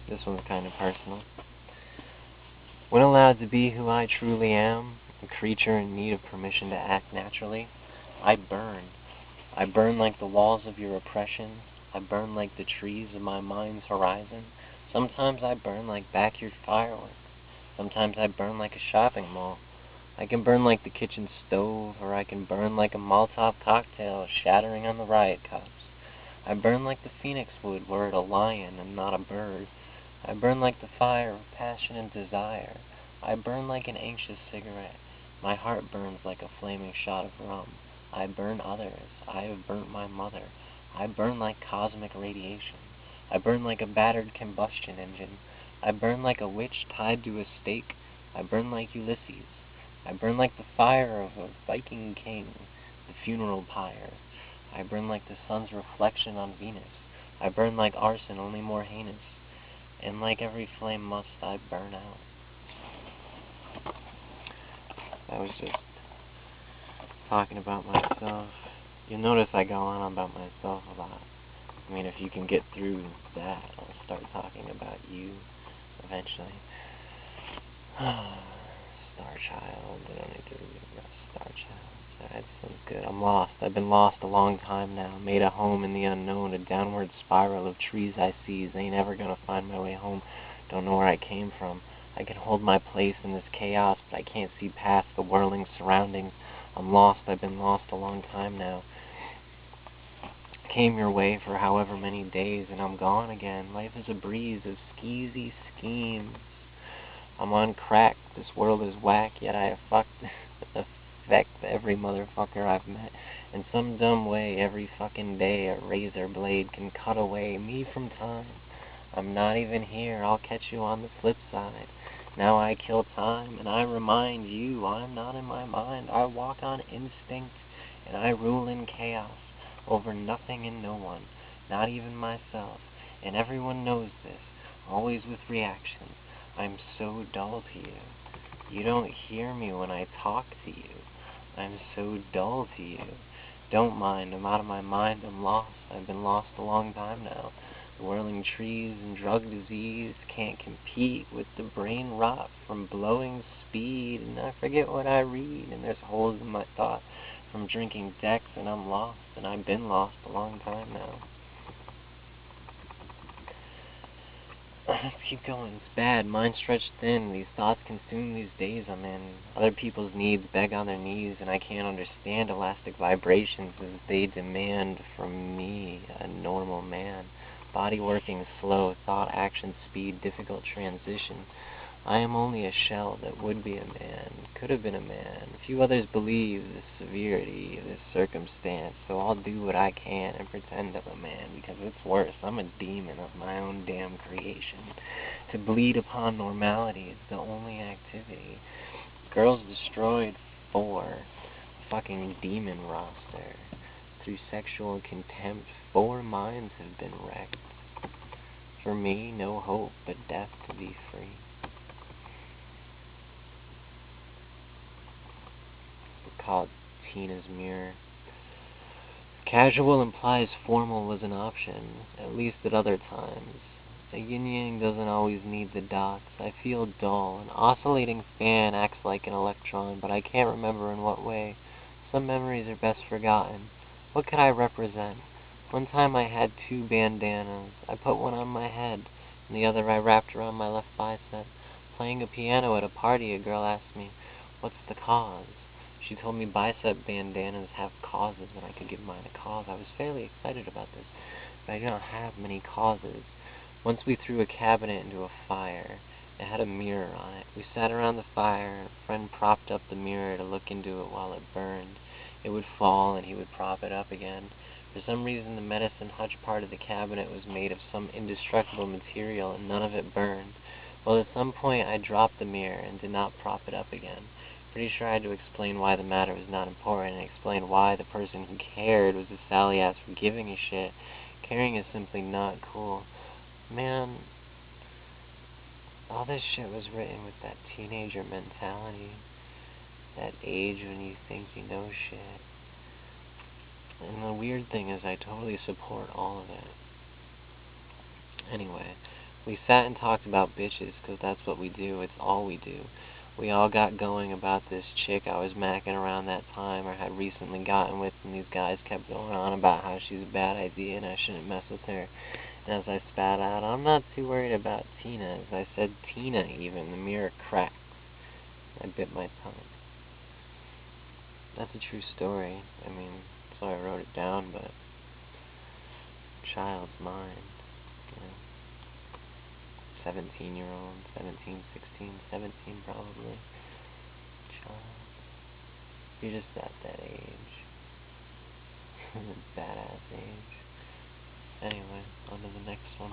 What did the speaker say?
This one's kind of personal. When allowed to be who I truly am, a creature in need of permission to act naturally, I burn. I burn like the walls of your oppression. I burn like the trees of my mind's horizon. Sometimes I burn like backyard fireworks. Sometimes I burn like a shopping mall. I can burn like the kitchen stove, or I can burn like a Molotov cocktail shattering on the riot cops. I burn like the phoenix would were it a lion and not a bird. I burn like the fire of passion and desire. I burn like an anxious cigarette. My heart burns like a flaming shot of rum. I burn others. I have burnt my mother. I burn like cosmic radiation. I burn like a battered combustion engine. I burn like a witch tied to a stake. I burn like Ulysses. I burn like the fire of a Viking king, the funeral pyre. I burn like the sun's reflection on Venus. I burn like arson, only more heinous. And like every flame must I burn out. I was just talking about myself. You'll notice I go on about myself a lot. I mean, if you can get through that, I'll start talking about you eventually. Star Child. I don't need to read about Star Child. That sounds good. I'm lost. I've been lost a long time now. Made a home in the unknown, a downward spiral of trees I seize. Ain't ever gonna find my way home. Don't know where I came from. I can hold my place in this chaos, but I can't see past the whirling surroundings. I'm lost. I've been lost a long time now. Came your way for however many days, and I'm gone again. Life is a breeze of skeezy schemes. I'm on crack. This world is whack, yet I affect every motherfucker I've met. In some dumb way, every fucking day, a razor blade can cut away me from time. I'm not even here. I'll catch you on the flip side. Now I kill time, and I remind you I'm not in my mind. I walk on instinct, and I rule in chaos over nothing and no one, not even myself. And everyone knows this, always with reaction. I'm so dull to you. You don't hear me when I talk to you. I'm so dull to you. Don't mind, I'm out of my mind, I'm lost. I've been lost a long time now. The whirling trees and drug disease can't compete with the brain rot from blowing speed. And I forget what I read, and there's holes in my thought from drinking Dex, and I'm lost, and I've been lost a long time now. Let's keep going. It's bad. Mind stretched thin. These thoughts consume these days I'm in. Other people's needs beg on their knees, and I can't understand elastic vibrations as they demand from me, a normal man. Body working slow, thought, action, speed, difficult transition. I am only a shell that would be a man, could have been a man. Few others believe the severity of this circumstance, so I'll do what I can and pretend I'm a man, because it's worse. I'm a demon of my own damn creation. To bleed upon normality is the only activity. Girls destroyed for a fucking demon roster. Through sexual contempt, 4 minds have been wrecked. For me, no hope but death to be free. Called Tina's Mirror. Casual implies formal was an option, at least at other times. A yin-yang doesn't always need the dots. I feel dull. An oscillating fan acts like an electron, but I can't remember in what way. Some memories are best forgotten. What could I represent? One time I had 2 bandanas. I put one on my head, and the other I wrapped around my left bicep. Playing a piano at a party, a girl asked me, "What's the cause?" She told me bicep bandanas have causes, and I could give mine a cause. I was fairly excited about this, but I don't have many causes. Once we threw a cabinet into a fire. It had a mirror on it. We sat around the fire, and a friend propped up the mirror to look into it while it burned. It would fall, and he would prop it up again. For some reason, the medicine hutch part of the cabinet was made of some indestructible material, and none of it burned. Well, at some point, I dropped the mirror and did not prop it up again. Pretty sure I had to explain why the matter was not important, and explain why the person who cared was a sally ass for giving a shit. Caring is simply not cool. Man, all this shit was written with that teenager mentality. That age when you think you know shit. And the weird thing is I totally support all of it. Anyway, We sat and talked about bitches, 'cause that's what we do. It's all we do. We all got going about this chick I was macking around that time or had recently gotten with, and these guys kept going on about how she's a bad idea and I shouldn't mess with her. And as I spat out, I'm not too worried about Tina. As I said Tina even, the mirror cracked. I bit my tongue. That's a true story. I mean, that's why I wrote it down, but child's mind, you know. 17-year-old, 17, 16, 17 probably. Child. You're just at that age. Badass age. Anyway, on to the next one.